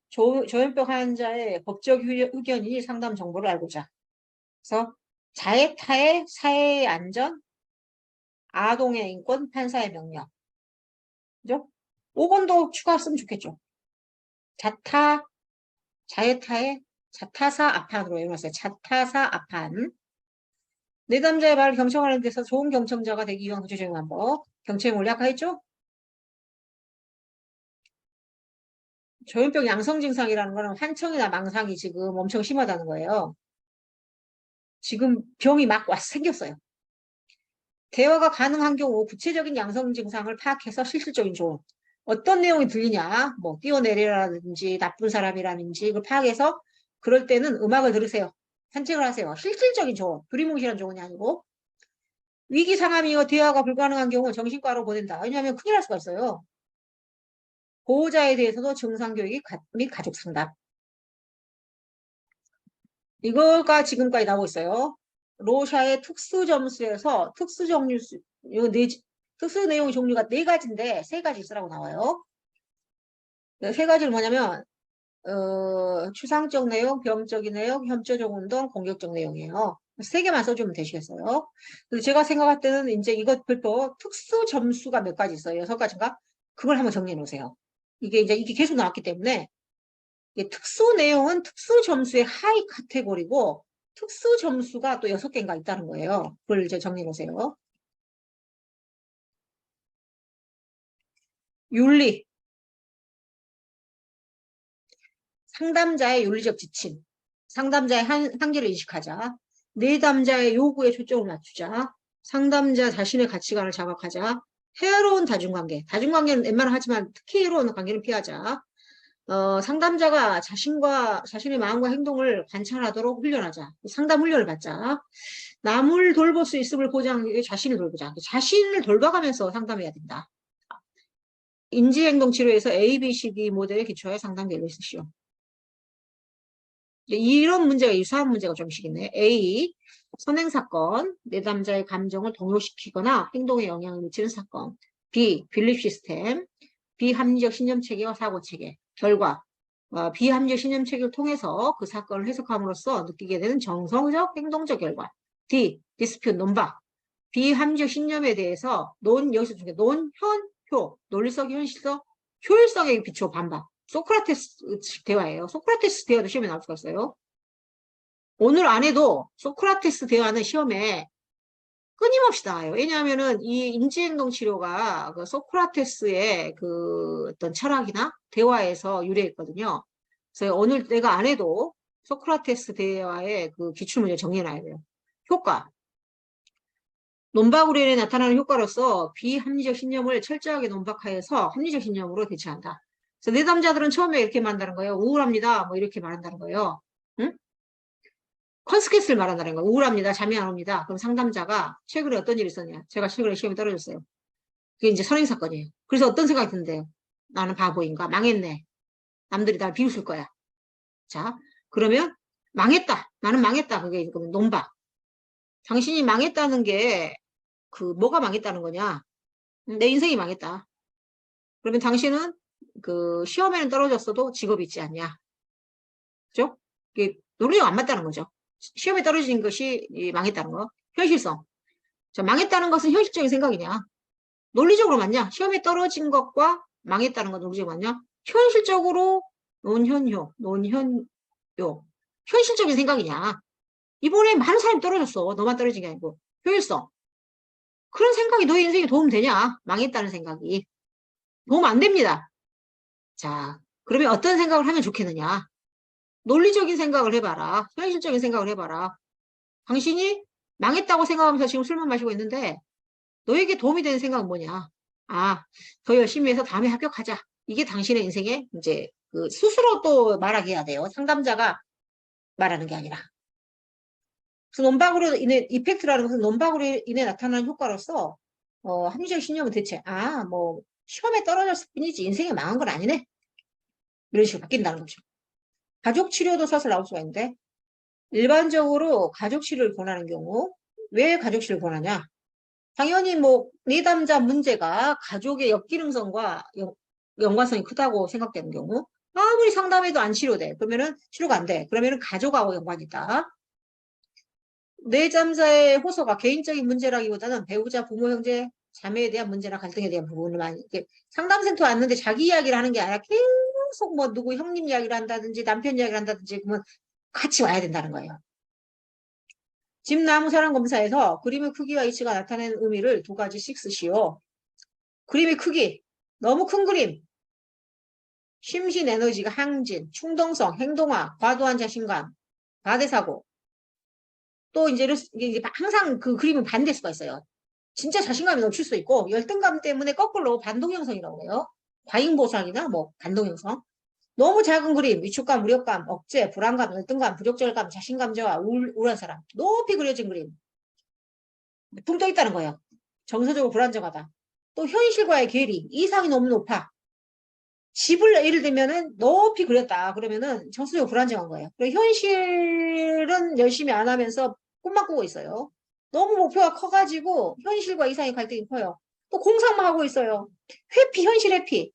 조현병 환자의 법적 의견이 상담 정보를 알고자. 그래서 자해, 타해, 사회의 안전, 아동의 인권, 판사의 명령. 그죠? 5번도 추가했으면 좋겠죠. 자타, 자해, 타해, 자타사, 아판으로 외워놨어요. 자타사, 아판. 내담자의 말을 경청하는 데서 좋은 경청자가 되기 위한 구체적인 방법. 경청에 몰약하였죠? 조현병 양성 증상이라는 거는 환청이나 망상이 지금 엄청 심하다는 거예요. 지금 병이 막 와서 생겼어요. 대화가 가능한 경우 구체적인 양성 증상을 파악해서 실질적인 조언. 어떤 내용이 들리냐, 뭐 뛰어내리라든지 나쁜 사람이라든지 그걸 파악해서 그럴 때는 음악을 들으세요. 산책을 하세요. 실질적인 조언, 두리뭉실한 조언이 아니고 위기 상황이어 대화가 불가능한 경우 정신과로 보낸다. 왜냐하면 큰일 날 수가 있어요. 보호자에 대해서도 증상교육 및 가족 상담. 이거가 지금까지 나오고 있어요. 로샤의 특수 점수에서 특수 내용 종류가 4가지인데 3가지 쓰라고 나와요. 3가지는 뭐냐면 추상적 내용, 병적인 내용, 협조적 운동, 공격적 내용이에요. 3개만 써주면 되시겠어요. 그래서 제가 생각할 때는 이제 이것 별도 특수 점수가 몇 가지 있어요. 6가지인가? 그걸 한번 정리해 놓으세요. 이게 계속 나왔기 때문에 특수 내용은 특수 점수의 하위 카테고리고 특수 점수가 또 6개인가 있다는 거예요. 그걸 이제 정리해 놓으세요. 윤리. 상담자의 윤리적 지침. 상담자의 한계를 인식하자. 내담자의 요구에 초점을 맞추자. 상담자 자신의 가치관을 자각하자. 해로운 다중관계. 다중관계는 웬만하면 하지만 특히 해로운 관계는 피하자. 상담자가 자신의 마음과 행동을 관찰하도록 훈련하자. 상담 훈련을 받자. 남을 돌볼 수 있음을 보장하기 위해 자신을 돌보자. 자신을 돌봐가면서 상담해야 된다. 인지행동치료에서 ABCD 모델에 기초하여 상담 계획을 쓰시오. 이런 문제가 유사한 문제가 좀씩 있네. A. 선행사건, 내담자의 감정을 동요시키거나 행동에 영향을 미치는 사건. B. 빌립 시스템. 비합리적 신념체계와 사고체계. 결과. 비합리적 신념체계를 통해서 그 사건을 해석함으로써 느끼게 되는 정성적 행동적 결과. D. 디스퓨트, 논박. 비합리적 신념에 대해서 여기서 중에 논, 현, 효. 논리적, 현실적, 효율성에 비추어 반박. 소크라테스 대화예요. 소크라테스 대화도 시험에 나올 수가 있어요. 오늘 안 해도 소크라테스 대화는 시험에 끊임없이 나와요. 왜냐하면은 이 인지행동 치료가 그 소크라테스의 그 어떤 철학이나 대화에서 유래했거든요. 그래서 오늘 내가 안 해도 소크라테스 대화의 그 기출문제 정리해놔야 돼요. 효과. 논박으로 인해 나타나는 효과로서 비합리적 신념을 철저하게 논박하여서 합리적 신념으로 대체한다. 그래서 내담자들은 처음에 이렇게 말한다는 거예요. 우울합니다. 뭐 이렇게 말한다는 거예요. 응? 컨스케스를 말한다는 거예요. 우울합니다. 잠이 안 옵니다. 그럼 상담자가 최근에 어떤 일이 있었냐? 제가 최근에 시험에 떨어졌어요. 그게 이제 선행사건이에요. 그래서 어떤 생각이 든대요? 나는 바보인가? 망했네. 남들이 날 비웃을 거야. 자, 그러면 망했다. 나는 망했다. 그게 논박. 당신이 망했다는 게 뭐가 망했다는 거냐? 내 인생이 망했다. 그러면 당신은 그 시험에는 떨어졌어도 직업이 있지 않냐. 그죠? 이게 논리가 안 맞다는 거죠. 시험에 떨어진 것이 망했다는 거. 현실성. 자, 망했다는 것은 현실적인 생각이냐. 논리적으로 맞냐? 시험에 떨어진 것과 망했다는 건 논리적으로 맞냐? 현실적으로 논현요. 현실적인 생각이냐. 이번에 많은 사람이 떨어졌어. 너만 떨어진 게 아니고. 효율성. 그런 생각이 너의 인생에 도움 되냐? 망했다는 생각이. 도움 안 됩니다. 자, 그러면 어떤 생각을 하면 좋겠느냐? 논리적인 생각을 해봐라. 현실적인 생각을 해봐라. 당신이 망했다고 생각하면서 지금 술만 마시고 있는데 너에게 도움이 되는 생각은 뭐냐? 아, 더 열심히 해서 다음에 합격하자. 이게 당신의 인생에 이제 그 스스로 또 말하게 해야 돼요. 상담자가 말하는 게 아니라. 그래서 논박으로 인해, 이펙트라는 것은 논박으로 인해 나타나는 효과로서 합리적 신념은 대체 뭐 시험에 떨어졌을 뿐이지 인생에 망한 건 아니네. 이런 식으로 바뀐다는 거죠. 가족 치료도 사실 나올 수가 있는데 일반적으로 가족 치료를 권하는 경우 왜 가족 치료를 권하냐? 당연히 뭐 내담자 문제가 가족의 역기능성과 연관성이 크다고 생각되는 경우 아무리 상담해도 안 치료돼. 그러면은 치료가 안 돼. 그러면은 가족하고 연관이 있다. 내담자의 호소가 개인적인 문제라기보다는 배우자, 부모, 형제, 자매에 대한 문제나 갈등에 대한 부분을 많이 상담센터 왔는데 자기 이야기를 하는 게 아니라 계속 뭐 누구 형님 이야기를 한다든지 남편 이야기를 한다든지 그러면 같이 와야 된다는 거예요. 집 나무 사람 검사에서 그림의 크기와 위치가 나타내는 의미를 2가지씩 쓰시오. 그림의 크기, 너무 큰 그림, 심신 에너지가 항진, 충동성, 행동화, 과도한 자신감, 과대사고. 또 이제 항상 그 그림은 반대일 수가 있어요. 진짜 자신감이 넘칠 수 있고 열등감 때문에 거꾸로 반동형성이라고 해요. 과잉보상이나 뭐 반동형성. 너무 작은 그림, 위축감, 무력감, 억제, 불안감, 열등감, 부적절감, 자신감 저하, 우울한 사람. 높이 그려진 그림. 붕 떠 있다는 거예요. 정서적으로 불안정하다. 또 현실과의 괴리, 이상이 너무 높아. 집을 예를 들면은 높이 그렸다. 그러면은 정서적으로 불안정한 거예요. 그리고 현실은 열심히 안 하면서 꿈만 꾸고 있어요. 너무 목표가 커가지고 현실과 이상의 갈등이 커요. 또 공상만 하고 있어요. 회피, 현실 회피.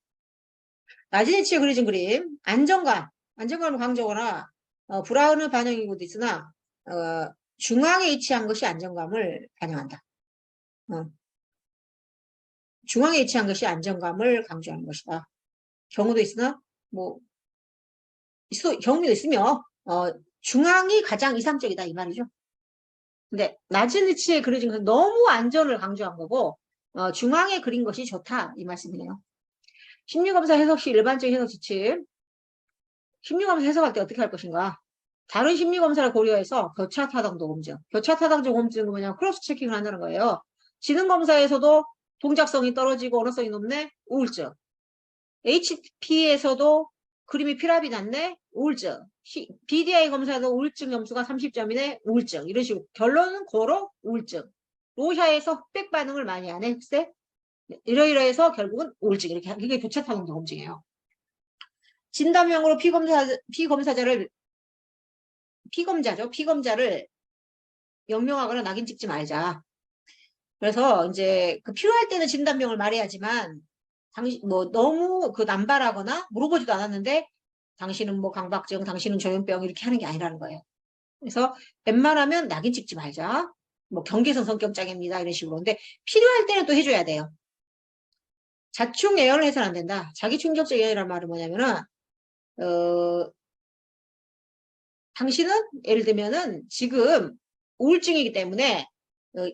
낮은 위치에 그려진 그림, 안정감을 강조하거나 불안을 반영이고도 있으나 중앙에 위치한 것이 안정감을 반영한다. 중앙에 위치한 것이 안정감을 강조하는 것이다. 경우도 있으나 뭐 경우도 있으며 중앙이 가장 이상적이다 이 말이죠. 근데 낮은 위치에 그려진 것은 너무 안전을 강조한 거고 중앙에 그린 것이 좋다 이 말씀이네요. 심리검사 해석시 일반적인 해석 지침. 심리검사 해석할 때 어떻게 할 것인가? 다른 심리검사를 고려해서 교차타당도 검증. 교차타당도 검증은 뭐냐면 크로스 체킹을 한다는 거예요. 지능검사에서도 동작성이 떨어지고 언어성이 높네? 우울증. HP에서도 그림이 피랍이 났네? 우울증. BDI 검사도 우울증 점수가 30점이네? 우울증. 이런 식으로. 결론은 고로 우울증. 로샤에서 흑백 반응을 많이 하네? 흑색? 이러이러해서 결국은 우울증. 이렇게 그게 교차타당도 검증이에요. 진단명으로 피검자를 명명하거나 낙인 찍지 말자. 그래서 이제 그 필요할 때는 진단명을 말해야지만 당신 뭐 너무 그 남발하거나 물어보지도 않았는데 당신은 뭐 강박증, 당신은 조현병 이렇게 하는 게 아니라는 거예요. 그래서 웬만하면 낙인 찍지 말자. 뭐 경계선 성격장애입니다 이런 식으로. 근데 필요할 때는 또 해줘야 돼요. 자충 예언을 해서는 안 된다. 자기 충격적 예언이라는 말은 뭐냐면은 당신은 예를 들면은 지금 우울증이기 때문에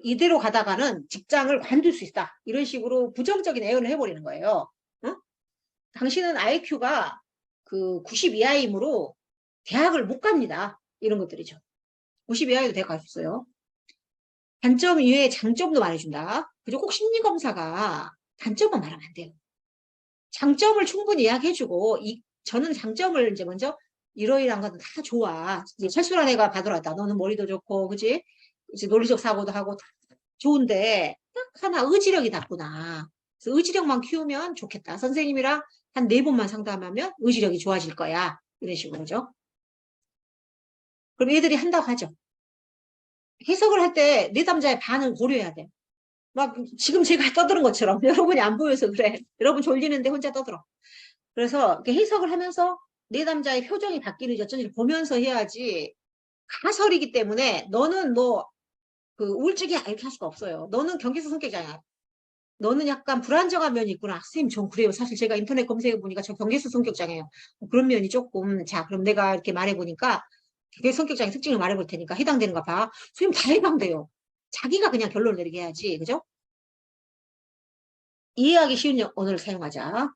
이대로 가다가는 직장을 관둘 수 있다. 이런 식으로 부정적인 예언을 해버리는 거예요. 응? 당신은 IQ가 그 90 이하이므로 대학을 못 갑니다. 이런 것들이죠. 90 이하에도 대학 갈 수 있어요. 단점 이외에 장점도 말해준다. 그죠? 꼭 심리검사가 단점만 말하면 안 돼요. 장점을 충분히 이야기해주고 저는 장점을 이제 먼저 이러이러한 것도 다 좋아. 이제 철수란 애가 받으러 왔다. 너는 머리도 좋고, 그지? 이제 논리적 사고도 하고 다 좋은데 딱 하나 의지력이 낮구나. 그래서 의지력만 키우면 좋겠다. 선생님이랑 한 4번만 상담하면 의지력이 좋아질 거야. 이런 식으로죠. 그럼 얘들이 한다고 하죠. 해석을 할 때 내담자의 반응 고려해야 돼. 막 지금 제가 떠드는 것처럼 여러분이 안 보여서 그래. 여러분 졸리는데 혼자 떠들어. 그래서 이렇게 해석을 하면서 내담자의 표정이 바뀌는지 어쩐지 보면서 해야지 가설이기 때문에 너는 뭐 그 우울증이야 이렇게 할 수가 없어요. 너는 경계성 성격이잖아. 너는 약간 불안정한 면이 있구나. 선생님, 전 그래요. 사실 제가 인터넷 검색해 보니까 저 경계성 성격장애예요. 그런 면이 조금. 자, 그럼 내가 이렇게 말해보니까 경계성 성격장애 특징을 말해볼 테니까 해당되는가 봐. 선생님 다 해당돼요. 자기가 그냥 결론을 내리게 해야지. 그죠? 이해하기 쉬운 언어를 사용하자.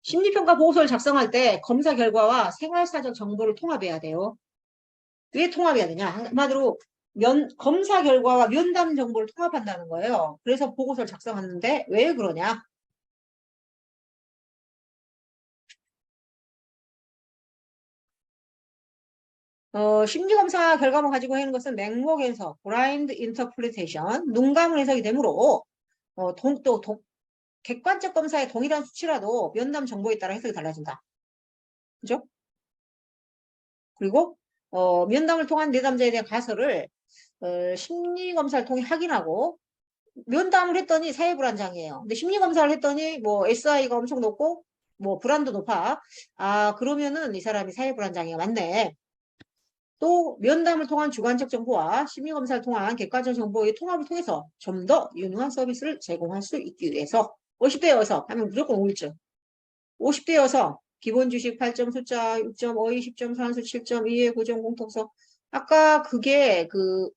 심리평가 보고서를 작성할 때 검사 결과와 생활사적 정보를 통합해야 돼요. 왜 통합해야 되냐? 한마디로 검사 결과와 면담 정보를 통합한다는 거예요. 그래서 보고서를 작성하는데 왜 그러냐? 심리검사 결과만 가지고 하는 것은 맹목 해석, blind interpretation, 눈 감은 해석이 되므로 객관적 검사의 동일한 수치라도 면담 정보에 따라 해석이 달라진다. 그죠? 그리고 면담을 통한 내담자에 대한 가설을 심리검사를 통해 확인하고 면담을 했더니 사회불안장애예요. 근데 심리검사를 했더니 뭐 SI가 엄청 높고 뭐 불안도 높아. 아 그러면은 이 사람이 사회불안장애가 맞네. 또 면담을 통한 주관적 정보와 심리검사를 통한 객관적 정보의 통합을 통해서 좀 더 유능한 서비스를 제공할 수 있기 위해서 50대 여성 하면 무조건 우울증 50대 여성 기본 주식 8점 숫자 6점 어휘 10점 산수 7점 이해 9점 공통성 아까 그게 그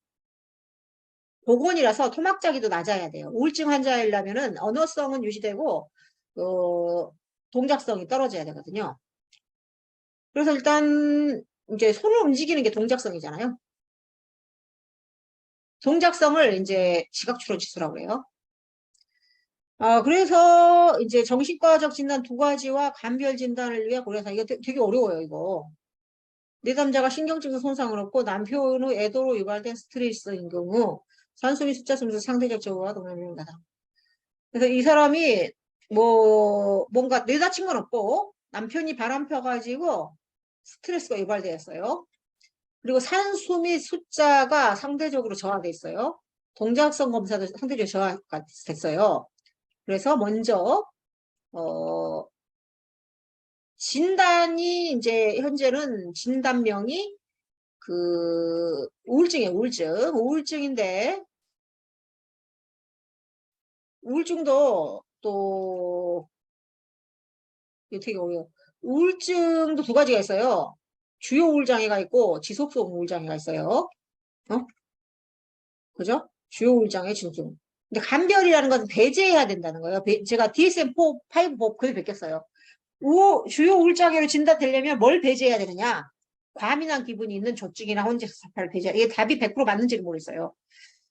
보건이라서 토막자기도 낮아야 돼요. 우울증 환자이려면은 언어성은 유지되고 동작성이 떨어져야 되거든요. 그래서 일단 이제 손을 움직이는 게 동작성이잖아요. 동작성을 이제 지각출현 지수라고 해요. 그래서 이제 정신과적 진단 두 가지와 감별 진단을 위해 고려해서 이거 되게 어려워요, 이거. 내담자가 신경증 손상을 얻고 남편의 애도로 유발된 스트레스인 경우 산소미 숫자 점수 상대적 저하와 동일합니다. 그래서 이 사람이 뭐 뭔가 뇌다친 건 없고 남편이 바람 펴가지고 스트레스가 유발되었어요. 그리고 산수 및 숫자가 상대적으로 저하돼 있어요. 동작성 검사도 상대적으로 저하가 됐어요. 그래서 먼저 진단이 이제 현재는 진단명이 그 우울증이에요. 우울증인데 우울증도 또 이거 되게 어려워요. 우울증도 두 가지가 있어요. 주요 우울장애가 있고 지속성 우울장애가 있어요. 그죠? 주요 우울장애 진중. 근데 감별이라는 것은 배제해야 된다는 거예요. 제가 DSM-4, 5법 그걸 베꼈어요. 주요 우울장애로 진단되려면 뭘 배제해야 되느냐? 과민한 기분이 있는 조증이나 혼재성 사파를 배제. 이게 답이 100% 맞는지를 모르겠어요.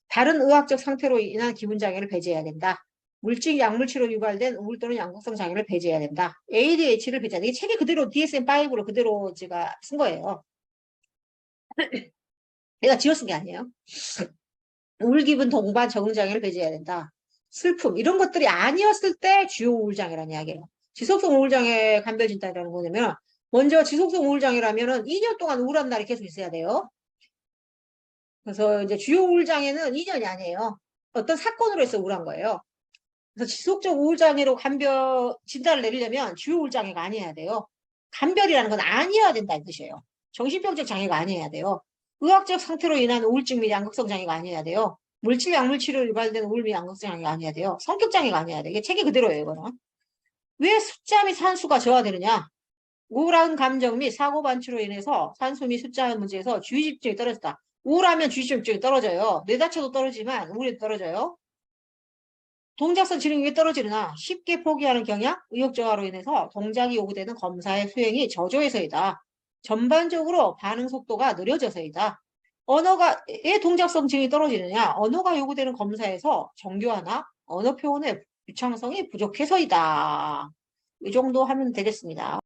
다른 의학적 상태로 인한 기분장애를 배제해야 된다. 물질, 약물치료 유발된 우울 또는 양극성 장애를 배제해야 된다. ADH를 배제해야 된다. 이게 책이 그대로 DSM-5로 그대로 제가 쓴 거예요. 내가 지어쓴 게 아니에요. 우울 기분, 동반, 적응 장애를 배제해야 된다. 슬픔 이런 것들이 아니었을 때 주요 우울장애라는 이야기예요. 지속성 우울장애 감별 진단이라는 거냐면 먼저 지속성 우울장애라면은 2년 동안 우울한 날이 계속 있어야 돼요. 그래서 이제 주요 우울장애는 2년이 아니에요. 어떤 사건으로 해서 우울한 거예요. 그래서 지속적 우울장애로 감별 진단을 내리려면 주요 우울장애가 아니어야 돼요. 감별이라는 건 아니어야 된다는 뜻이에요. 정신병적 장애가 아니어야 돼요. 의학적 상태로 인한 우울증 및 양극성 장애가 아니어야 돼요. 물질, 약물 치료로 유발된 우울 및 양극성 장애가 아니어야 돼요. 성격 장애가 아니어야 돼. 이게 책이 그대로예요, 이거는. 왜 숫자 및 산수가 저하되느냐? 우울한 감정 및 사고 반추로 인해서 산수 및 숫자 문제에서 주의 집중이 떨어졌다. 우울하면 주의 집중이 떨어져요. 뇌 다쳐도 떨어지만 우울에도 떨어져요. 동작성 지능이 왜 떨어지느냐? 쉽게 포기하는 경향, 의욕 저하로 인해서 동작이 요구되는 검사의 수행이 저조해서이다. 전반적으로 반응 속도가 느려져서이다. 왜 동작성 지능이 떨어지느냐? 언어가 요구되는 검사에서 정교하나 언어 표현의 유창성이 부족해서이다. 이 정도 하면 되겠습니다.